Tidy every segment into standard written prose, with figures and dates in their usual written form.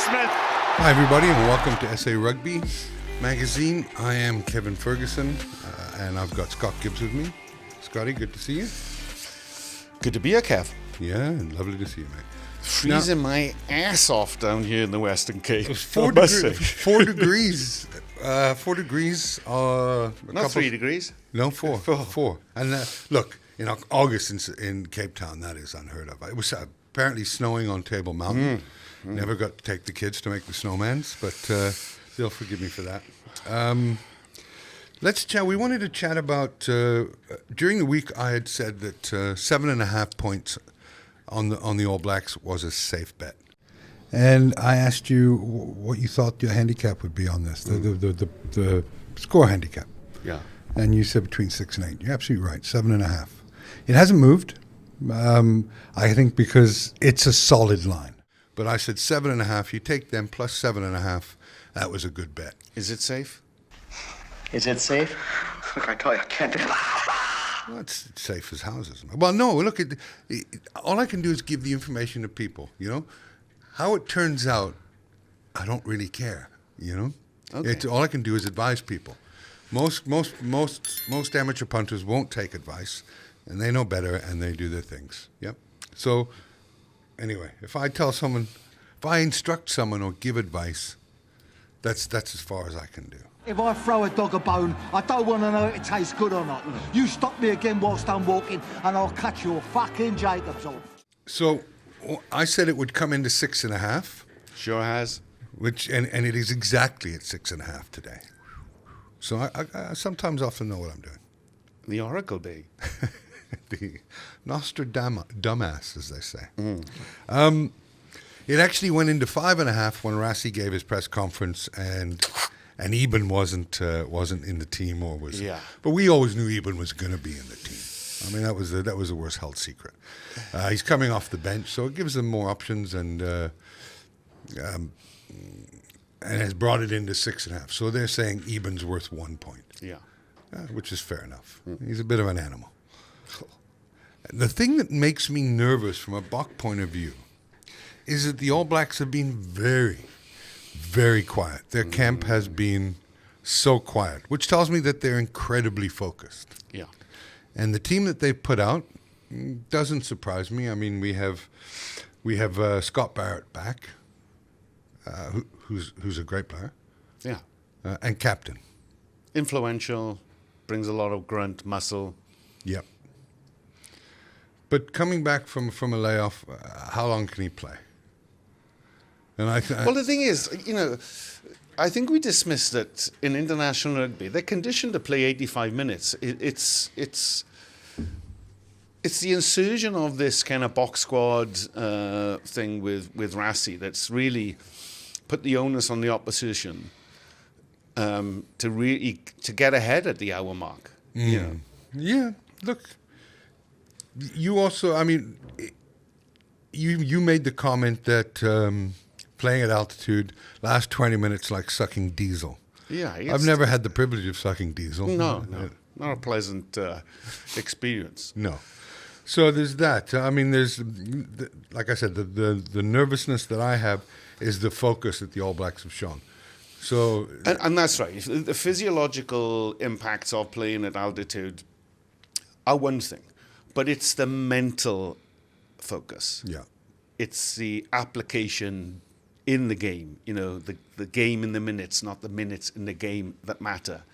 Smith. Hi, everybody, and welcome to SA Rugby Magazine. I am Kevin Ferguson, and I've got Scott Gibbs with me. Scotty, good to see you. Good to be here, Kev. Yeah, lovely to see you, mate. Freezing my ass off down here in the Western Cape. It was 4 degrees. 4 degrees. 4 degrees. Not 3 degrees. No, four. And look, in August in Cape Town, that is unheard of. It was apparently snowing on Table Mountain. Never got to take the kids to make the snowmans, but they'll forgive me for that. Let's chat. We wanted to chat about, during the week I had said that 7.5 points on the All Blacks was a safe bet. And I asked you what you thought your handicap would be on this, the score handicap. Yeah. And you said between 6 and 8. You're absolutely right, 7.5. It hasn't moved, I think, because it's a solid line. But I said 7.5. You take them plus 7.5. That was a good bet. Is it safe? Is it safe? Look, I tell you, I can't do it. Well, it's safe as houses. Well, no, look, all I can do is give the information to people, you know. How it turns out, I don't really care, you know. Okay. All I can do is advise people. Most amateur punters won't take advice, and they know better, and they do their things. Yep. So, anyway, if I instruct someone or give advice, that's as far as I can do. If I throw a dog a bone, I don't want to know if it tastes good or not. You stop me again whilst I'm walking, and I'll cut your fucking Jacobs off. So, I said it would come into 6.5. Sure has. And it is exactly at 6.5 today. So I sometimes often know what I'm doing. The Oracle Bee. The Nostradamus, as they say. It actually went into 5.5 when Rassie gave his press conference, and Eben wasn't in the team or was. Yeah. But we always knew Eben was going to be in the team. I mean, that was the worst held secret. He's coming off the bench, so it gives them more options, and has brought it into 6.5. So they're saying Eben's worth 1 point. Yeah. Which is fair enough. He's a bit of an animal. The thing that makes me nervous from a Bok point of view is that the All Blacks have been very, very quiet. Their camp has been so quiet, which tells me that they're incredibly focused. Yeah. And the team that they've put out doesn't surprise me. I mean, we have Scott Barrett back, who's a great player. Yeah. And captain. Influential, brings a lot of grunt, muscle. Yep. But coming back from a layoff, how long can he play? And Well, the thing is, you know, I think we dismissed that in international rugby, they're conditioned to play 85 minutes. It's the insertion of this kind of box squad thing with Rassie that's really put the onus on the opposition to get ahead at the hour mark. You know? Yeah, look, you also, I mean, you made the comment that playing at altitude, last 20 minutes like sucking diesel. Yeah. I've never had the privilege of sucking diesel. No, not a pleasant experience. No. So there's that. I mean, like I said, the nervousness that I have is the focus that the All Blacks have shown. So, and that's right. The physiological impacts of playing at altitude are one thing, but it's the mental focus. yeah. It's the application in the game, you know, the game in the minutes, not the minutes in the game that matter.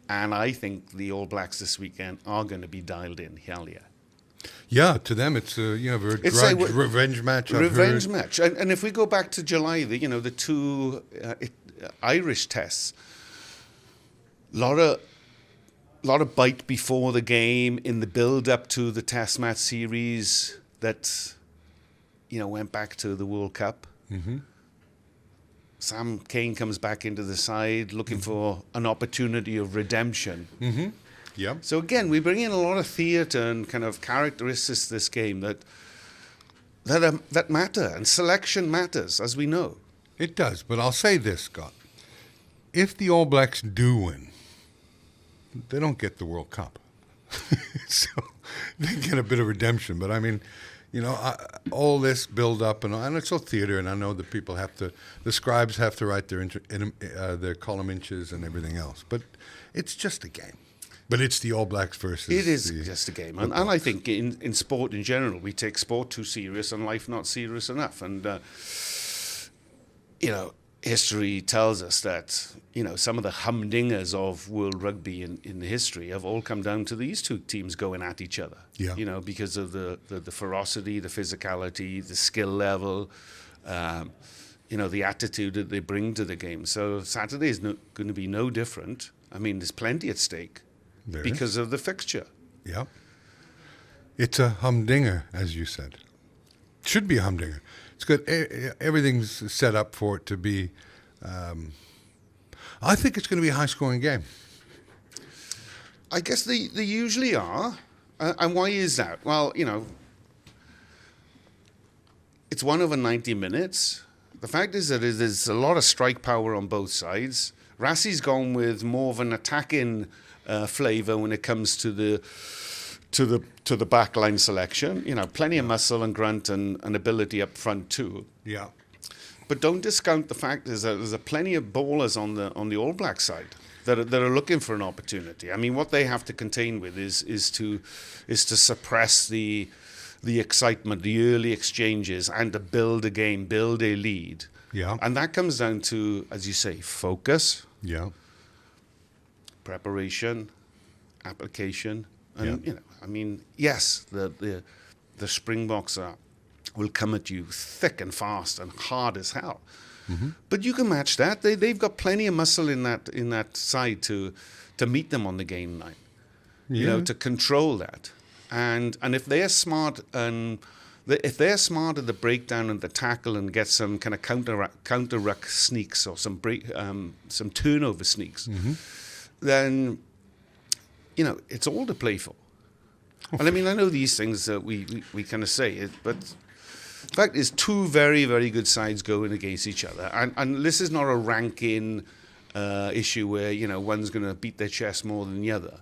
And I think the All Blacks this weekend are going to be dialed in. Hell yeah. Yeah, to them it's a revenge match. Revenge match. And if we go back to July, the two Irish tests, a lot of bite before the game in the build-up to the Test match series that, went back to the World Cup. Mm-hmm. Sam Cane comes back into the side looking for an opportunity of redemption. Mm-hmm. Yeah. So again, we bring in a lot of theatre and kind of characteristics to this game that matter, and selection matters, as we know. It does, but I'll say this, Scott. If the All Blacks do win, they don't get the World Cup. So they get a bit of redemption. But I mean, all this build up, and it's all theater, and I know that the scribes have to write their column inches and everything else, but it's just a game. But it's the All Blacks versus. It is just a game, and I think in sport in general, we take sport too serious and life not serious enough, and history tells us that some of the humdingers of world rugby in history have all come down to these two teams going at each other. Yeah. Because of the ferocity, the physicality, the skill level, the attitude that they bring to the game. So Saturday is going to be no different. I mean, there's plenty at stake because of the fixture. Yeah. It's a humdinger, as you said. Should be a humdinger. It's good. Everything's set up for it to be. I think it's going to be a high-scoring game. I guess they usually are. And why is that? Well, it's 1 over 90 minutes. The fact is that there's a lot of strike power on both sides. Rassie's gone with more of an attacking flavour when it comes to the backline selection. Plenty of muscle and grunt and ability up front too. Yeah. But don't discount the fact is that there's plenty of ballers on the All Black side that are looking for an opportunity. I mean, what they have to contain with is to suppress the excitement, the early exchanges, and to build a game, build a lead. Yeah. And that comes down to, as you say, focus. Yeah. Preparation, application, and yes, the Springboks will come at you thick and fast and hard as hell. Mm-hmm. But you can match that. They've got plenty of muscle in that side to meet them on the game line. Yeah. To control that. And if they're smart if they're smart at the breakdown and the tackle and get some kind of counter ruck sneaks or some turnover sneaks, mm-hmm. then it's all to play for. Okay. And I mean, I know these things that we kind of say it, but the fact is, two very, very good sides going against each other, and this is not a ranking issue where one's going to beat their chest more than the other.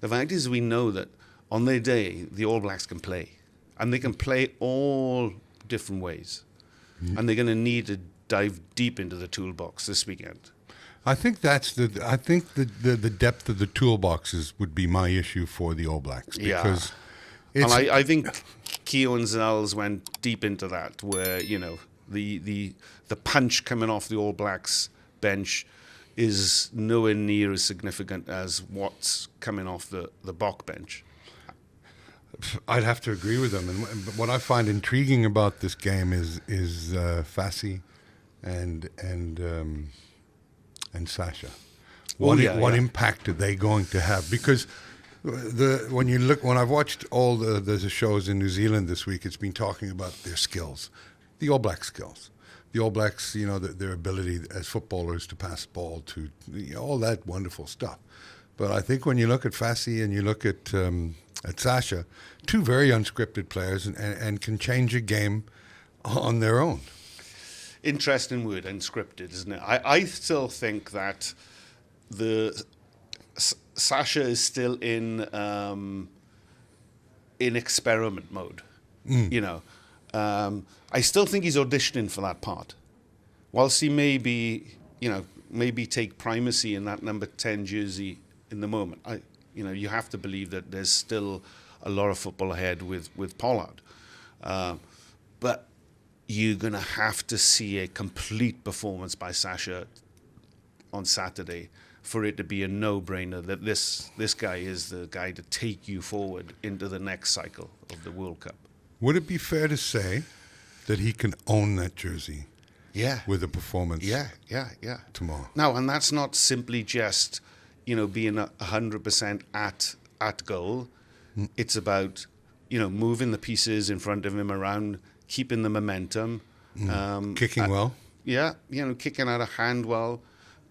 The fact is, we know that on their day, the All Blacks can play, and they can play all different ways, and they're going to need to dive deep into the toolbox this weekend. I think the depth of the toolboxes would be my issue for the All Blacks, because and I think Keown Zels went deep into that, where the punch coming off the All Blacks bench is nowhere near as significant as what's coming off the Bok bench. I'd have to agree with them, and what I find intriguing about this game is Rassie and Sasha. What impact are they going to have? Because when I've watched all the shows in New Zealand this week, it's been talking about their skills, the All Black skills, the All Blacks, their ability as footballers to pass the ball, to all that wonderful stuff. But I think when you look at Rassie and you look at Sasha, two very unscripted players and can change a game on their own. Interesting word, unscripted, isn't it? I still think that Sasha is still in experiment mode. I still think he's auditioning for that part. Whilst he maybe take primacy in that number 10 jersey in the moment, you have to believe that there's still a lot of football ahead with Pollard. But you're going to have to see a complete performance by Sasha on Saturday for it to be a no-brainer that this guy is the guy to take you forward into the next cycle of the World Cup. Would it be fair to say that he can own that jersey? Yeah. With a performance. Yeah. Tomorrow. No, and that's not simply just being 100% at goal. It's about moving the pieces in front of him around, keeping the momentum, kicking well. Yeah, kicking out of hand well,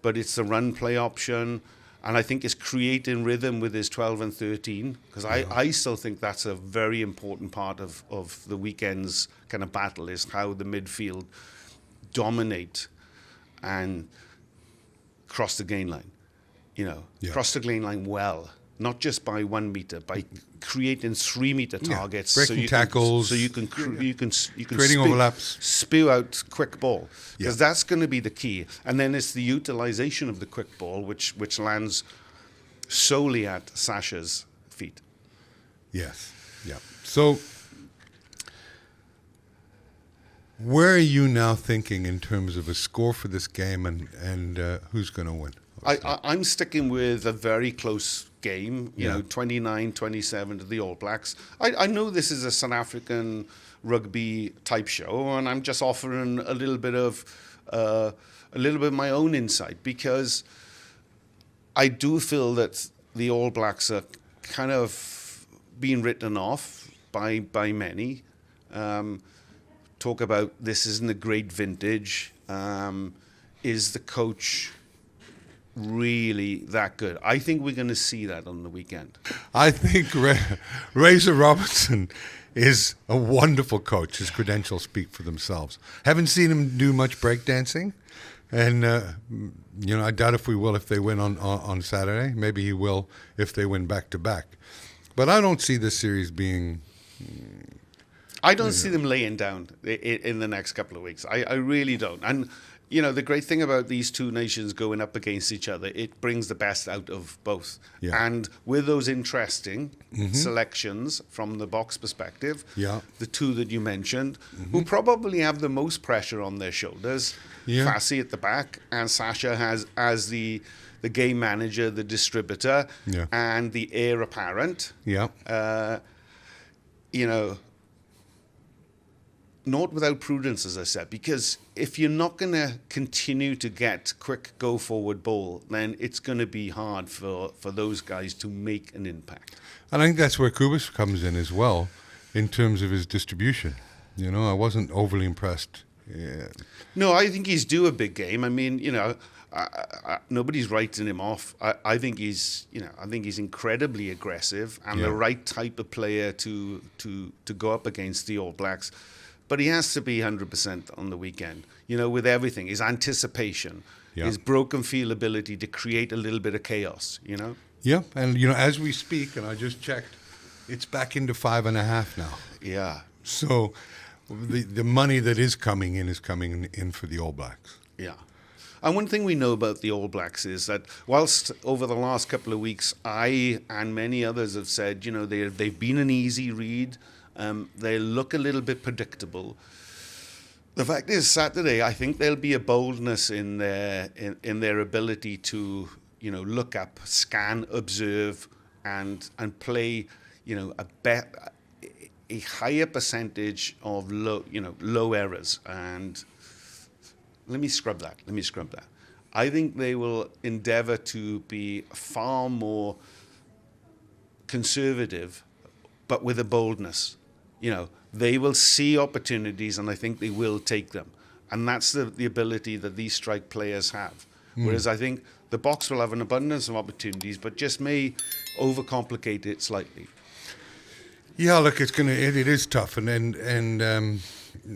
but it's the run play option, and I think it's creating rhythm with his 12 and 13, because I still think that's a very important part of the weekend's kind of battle, is how the midfield dominate and cross the gain line. Cross the gain line well, not just by 1 meter, by creating 3 meter targets, breaking tackles, so you can creating overlaps, spew out quick ball, because Yeah. that's going to be the key. And then it's the utilization of the quick ball, which lands solely at Sasha's feet. Yes. Yeah. So, where are you now thinking in terms of a score for this game and who's going to win? I'm sticking with a very close game, you Yeah. know, 29-27 to the All Blacks. I know this is a South African rugby type show, and I'm just offering a little bit of my own insight, because I do feel that the All Blacks are kind of being written off by many. Talk about this isn't a great vintage. Is the coach really that good? I think we're going to see that on the weekend. I think Razor Robertson is a wonderful coach. His credentials speak for themselves. Haven't seen him do much breakdancing, and I doubt if we will if they win on Saturday. Maybe he will if they win back to back. But I don't see this series being. I don't see them laying down in the next couple of weeks. I really don't. And you know, the great thing about these two nations going up against each other, it brings the best out of both. Yeah. And with those interesting selections from the box perspective, Yeah. the two that you mentioned, who probably have the most pressure on their shoulders, Yeah. Rassie at the back, and Sasha has as the game manager, the distributor, Yeah. and the heir apparent. Yeah. You know, not without prudence, as I said, because if you're not going to continue to get quick go-forward ball, then it's going to be hard for those guys to make an impact. And I think that's where Kubis comes in as well, in terms of his distribution. You know, I wasn't overly impressed. Yeah. No, I think he's due a big game. I mean, you know, nobody's writing him off. I think he's incredibly aggressive and Yeah. the right type of player to go up against the All Blacks. But he has to be 100% on the weekend. You know, with everything, his anticipation, Yeah. his broken feel ability to create a little bit of chaos. You know. Yeah, and you know, as we speak, and I just checked, it's back into 5.5 now. Yeah. So the money that is coming in for the All Blacks. Yeah. And one thing we know about the All Blacks is that whilst over the last couple of weeks, I and many others have said, you know, they've been an easy read. They look a little bit predictable. The fact is, Saturday, I think there'll be a boldness in their ability to, you know, look up, scan, observe, and play, you know, a higher percentage of low errors. And let me scrub that. I think they will endeavour to be far more conservative, but with a boldness. You know, they will see opportunities, and I think they will take them. And that's the ability that these strike players have. Whereas I think the Box will have an abundance of opportunities, but just may overcomplicate it slightly. Yeah, look, it is tough, and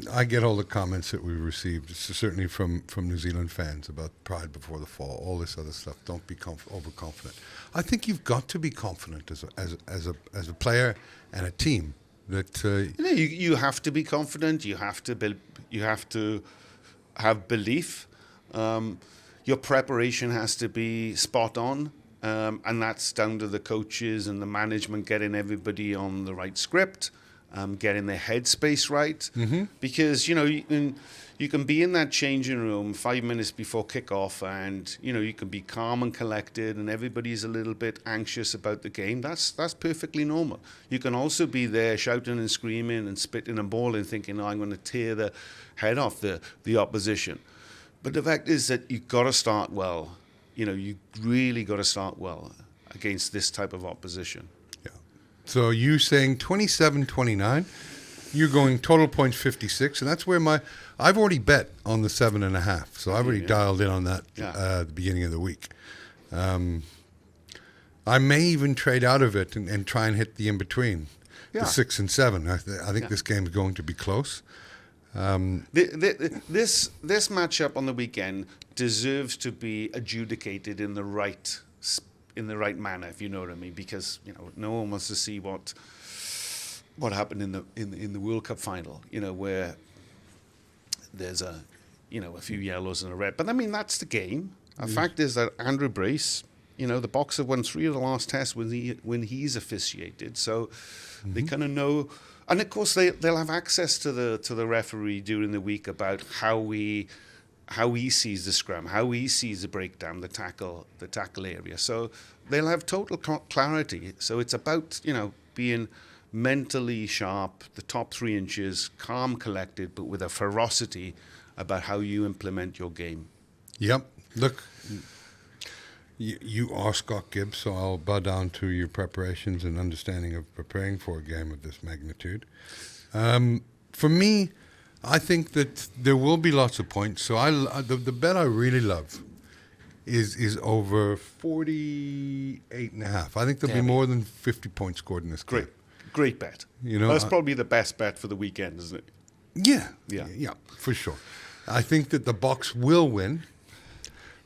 I get all the comments that we received, certainly from New Zealand fans, about pride before the fall, all this other stuff. Don't be overconfident. I think you've got to be confident as a player and a team. That you have to be confident. You have to have belief. Your preparation has to be spot on, and that's down to the coaches and the management getting everybody on the right script, getting their headspace right. Because you know you can be in that changing room 5 minutes before kickoff, and you know you can be calm and collected, and everybody's a little bit anxious about the game. That's perfectly normal. You can also be there shouting and screaming and spitting and bawling, thinking, "Oh, I'm going to tear the head off the opposition." But the fact is that you've got to start well. You know, you really got to start well against this type of opposition. Yeah. So you saying 27-29, you're going total points 56, and that's where I've already bet on the 7.5, so I've already dialed in on that at the beginning of the week. I may even trade out of it and try and hit the in-between, the 6 and 7. I think this game is going to be close. This matchup on the weekend deserves to be adjudicated in the right in the right manner, if you know what I mean, because no one wants to see what happened in the World Cup final, where there's a few yellows and a red. But I mean, that's the game. The fact is that Andrew Brace, the Boks have won 3 of the last tests when he's officiated, so they kind of know. And of course, they'll have access to the referee during the week about how he sees the scrum, how he sees the breakdown, the tackle area. So they'll have total clarity. So it's about being mentally sharp, the top 3 inches, calm, collected, but with a ferocity about how you implement your game. Yep. Look, you are Scott Gibbs, so I'll bow down to your preparations and understanding of preparing for a game of this magnitude. For me, I think that there will be lots of points. So the bet I really love is over 48.5. I think there'll be more than 50 points scored in this game. Great bet. That's probably the best bet for the weekend, isn't it? Yeah, for sure. I think that the Boks will win.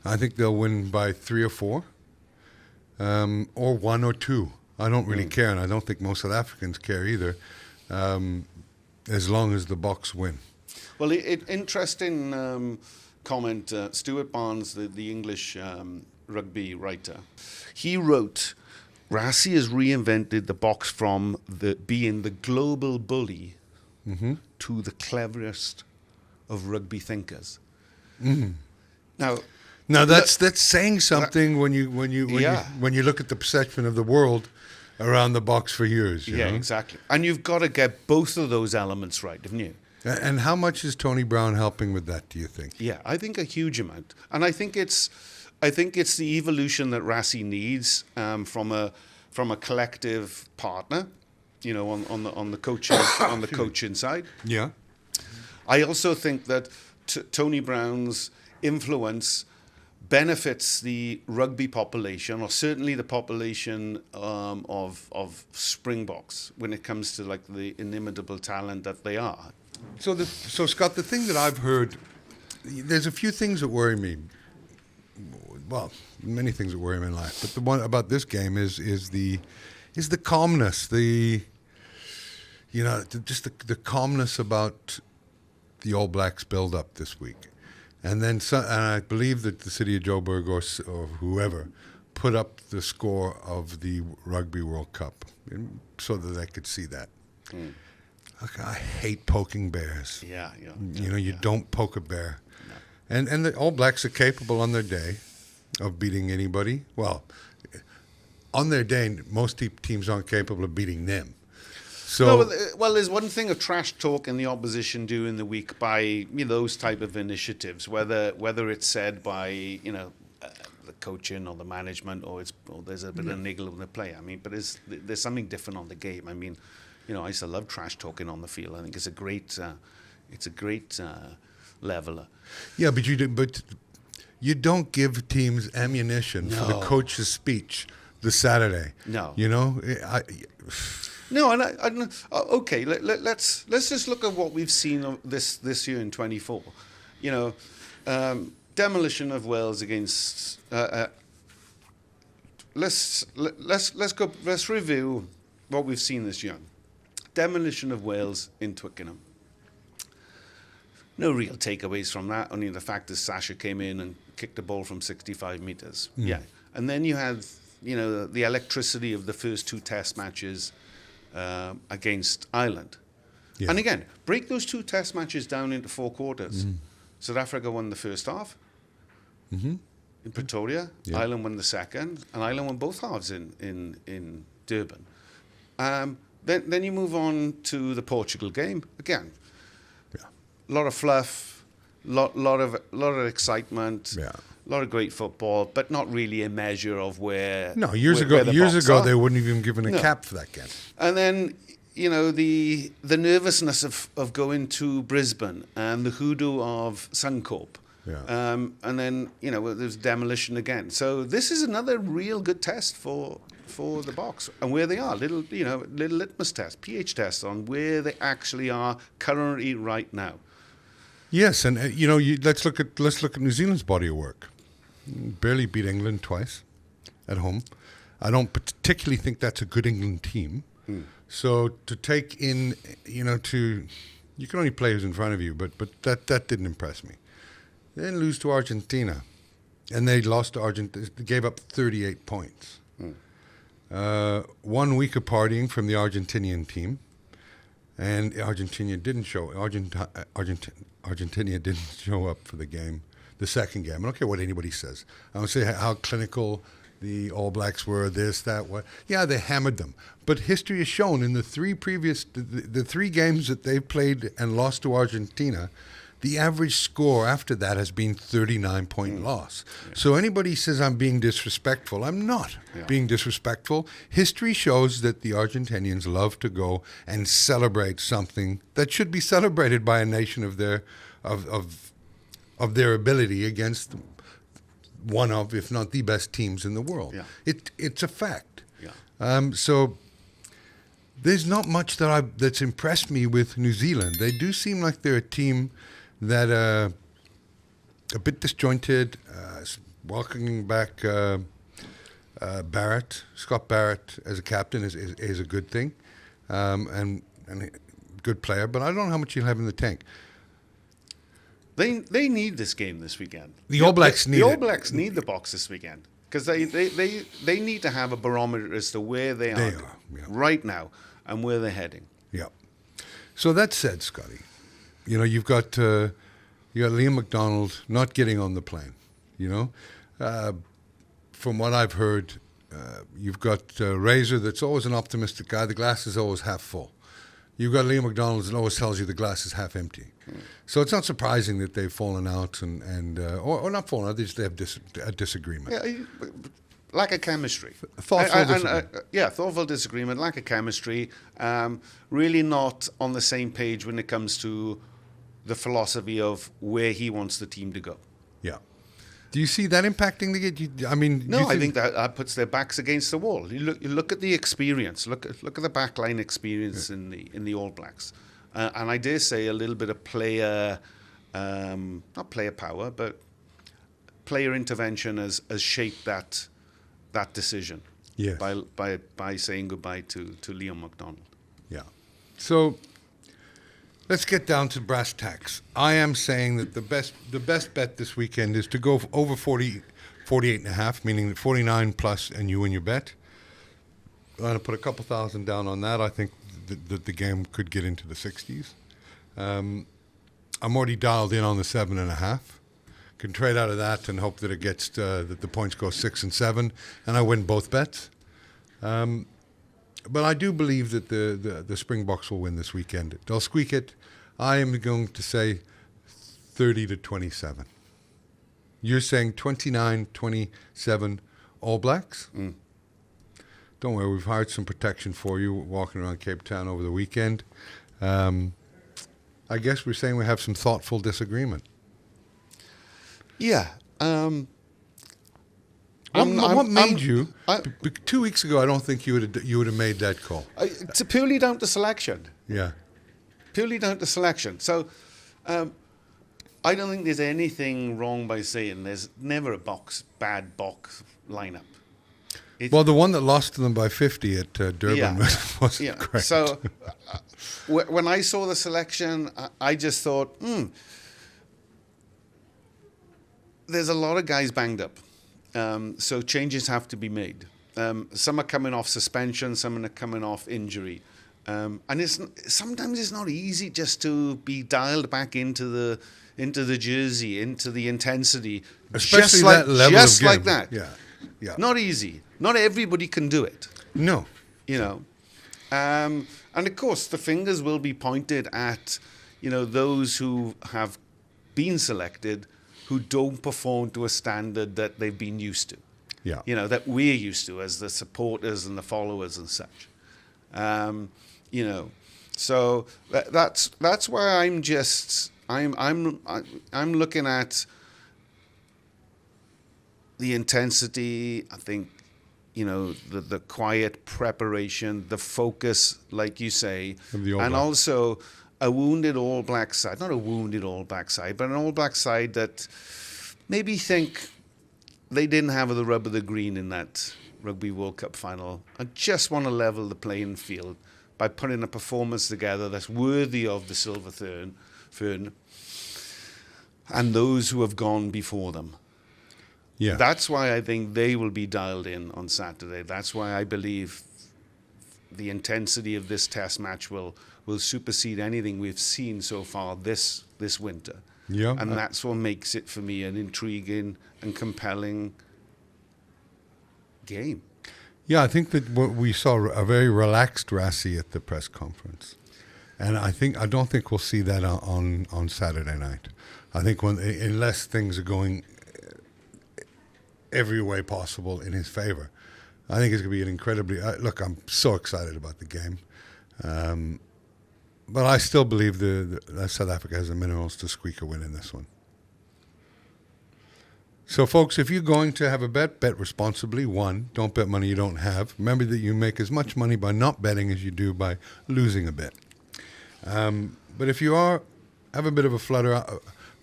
I think they'll win by 3 or 4, or 1 or 2. I don't really care, and I don't think most South Africans care either, as long as the Boks win. Well, interesting comment. Stuart Barnes, the English rugby writer, he wrote, Rassie has reinvented the Boks from being the global bully to the cleverest of rugby thinkers. Now that's saying something when you look at the perception of the world around the Boks for years. You know? Exactly. And you've got to get both of those elements right, haven't you? And how much is Tony Brown helping with that, do you think? Yeah, I think a huge amount. And I think it's the evolution that Rassie needs from a collective partner, on the coaching side. Yeah. I also think that Tony Brown's influence benefits the rugby population, or certainly the population of Springboks, when it comes to like the inimitable talent that they are. So Scott, the thing that I've heard, there's a few things that worry me. Well, many things that worry me in life, but the one about this game is the calmness, the calmness about the All Blacks build up this week. And then, and I believe that the city of Joburg or whoever put up the score of the Rugby World Cup so that I could see that. Look, I hate poking bears. Yeah. You don't poke a bear. No. And the All Blacks are capable on their day of beating anybody. Well, on their day, most teams aren't capable of beating them. So, well, there's one thing of trash talk in the opposition during the week by those type of initiatives, whether it's said by the coaching or the management, or there's a bit of niggle with the player. I mean, but there's something different on the game. I mean, I used to love trash talking on the field. I think it's a great leveler. Yeah, but you don't give teams ammunition for the coach's speech this Saturday. No, No, and I okay. Let's just look at what we've seen this year in 24. Demolition of Wales against. Let's review what we've seen this year. Demolition of Wales in Twickenham. No real takeaways from that. Only the fact that Sasha came in and kicked the ball from 65 meters. Yeah, and then you had the electricity of the first 2 test matches. Against Ireland. Yeah. And again, break those 2 test matches down into 4 quarters. South Africa won the first half in Pretoria. Yeah. Ireland won the second, and Ireland won both halves in Durban. Then you move on to the Portugal game. Again, a lot of fluff, lot of excitement. Yeah. A lot of great football, but not really a measure of where. No, years ago, they wouldn't have even given a cap for that game. And then, the nervousness of going to Brisbane and the hoodoo of Suncorp. Yeah. And then, there's demolition again. So this is another real good test for the Boks and where they are. Little litmus test, pH test on where they actually are currently right now. Yes, and let's look at New Zealand's body of work. Barely beat England twice at home. I don't particularly think that's a good England team. So to take in, you can only play who's in front of you, but that didn't impress me. They didn't lose to Argentina, and they lost to Argentina. They gave up 38 points. 1 week of partying from the Argentinian team, and Argentina didn't show. Argentina didn't show up for the second game. I don't care what anybody says. I don't say how clinical the All Blacks were, this, that, what. Yeah, they hammered them. But history has shown in the three games that they've played and lost to Argentina, the average score after that has been 39-point loss. Yeah. So anybody says I'm being disrespectful, I'm not being disrespectful. History shows that the Argentinians love to go and celebrate something that should be celebrated by a nation of their ability against one of, if not the best teams in the world. Yeah. It's a fact. Yeah. So there's not much that's impressed me with New Zealand. They do seem like they're a team that a bit disjointed, welcoming back Scott Barrett as a captain is a good thing, and a good player. But I don't know how much he'll have in the tank. They need this game this weekend. The All Blacks need the Box this weekend because they need to have a barometer as to where they are right now and where they're heading. Yeah. So that said, Scotty, you've got Liam McDonald not getting on the plane. From what I've heard, you've got Razor that's always an optimistic guy. The glass is always half full. You've got Liam McDonald that always tells you the glass is half empty. So it's not surprising that they've fallen out or not fallen out. They just have a disagreement. Yeah, lack of chemistry. Thoughtful disagreement. Thoughtful disagreement, lack of chemistry. Really not on the same page when it comes to the philosophy of where he wants the team to go. Yeah. Do you see that impacting the game? No, I think that puts their backs against the wall. You look at the experience. Look at the backline experience in the All Blacks, and I dare say a little bit of player, not player power, but player intervention has shaped that decision. Yes. By saying goodbye to Liam McDonald. Yeah. So let's get down to brass tacks. I am saying that the best bet this weekend is to go over 48.5, meaning that 49 plus and you win your bet. I'm going to put a couple thousand down on that. I think that the game could get into the 60s. I'm already dialed in on the 7.5. Can trade out of that and hope that it gets that the points go 6 and 7, and I win both bets. But I do believe that the Springboks will win this weekend. They'll squeak it. I am going to say 30-27. You're saying 29-27 All Blacks? Don't worry, we've hired some protection for you walking around Cape Town over the weekend. I guess we're saying we have some thoughtful disagreement. Yeah. What made you? 2 weeks ago, I don't think you would have made that call. It's purely down to selection. Yeah. Purely down to selection. So, I don't think there's anything wrong by saying there's never a bad box lineup. Well, the one that lost to them by 50 at Durban wasn't correct. So, when I saw the selection, I just thought, there's a lot of guys banged up. So changes have to be made. Some are coming off suspension, some are coming off injury. And sometimes it's not easy just to be dialed back into the jersey, into the intensity. Especially that level of game. Like that. Yeah. Not easy. Not everybody can do it. No. And of course, the fingers will be pointed at, those who have been selected who don't perform to a standard that they've been used to. Yeah. That we're used to as the supporters and the followers and such. So that's why I'm looking at the intensity. I think, the quiet preparation, the focus, like you say, and also a wounded All Black side, not a wounded All Black side, but an All Black side that maybe think they didn't have the rub of the green in that Rugby World Cup final. I just want to level the playing field by putting a performance together that's worthy of the Silver Fern and those who have gone before them. Yeah. That's why I think they will be dialed in on Saturday. That's why I believe the intensity of this test match will supersede anything we've seen so far this winter. Yeah. And that's what makes it, for me, an intriguing and compelling game. Yeah, I think that we saw a very relaxed Rassie at the press conference. And I don't think we'll see that on Saturday night. I think unless things are going every way possible in his favor, I think it's going to be an incredibly... look, I'm so excited about the game. But I still believe that South Africa has the minerals to squeak a win in this one. So, folks, if you're going to have a bet responsibly. 1, don't bet money you don't have. Remember that you make as much money by not betting as you do by losing a bet. But if you have a bit of a flutter,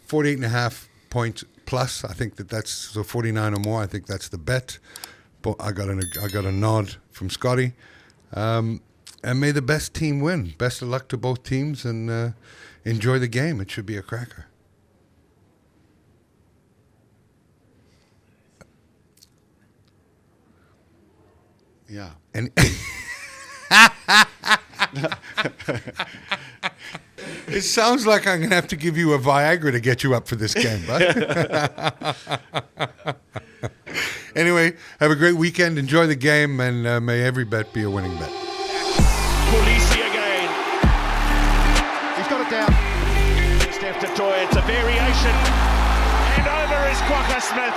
48.5 points plus, I think that's so 49 or more. I think that's the bet. But I got a nod from Scotty. And may the best team win. Best of luck to both teams, and enjoy the game. It should be a cracker. Yeah. And it sounds like I'm going to have to give you a Viagra to get you up for this game, bud. Anyway, have a great weekend. Enjoy the game, and may every bet be a winning bet. Polisi again. He's got it down. Steph Toy, it's a variation. And over is Quokka Smith.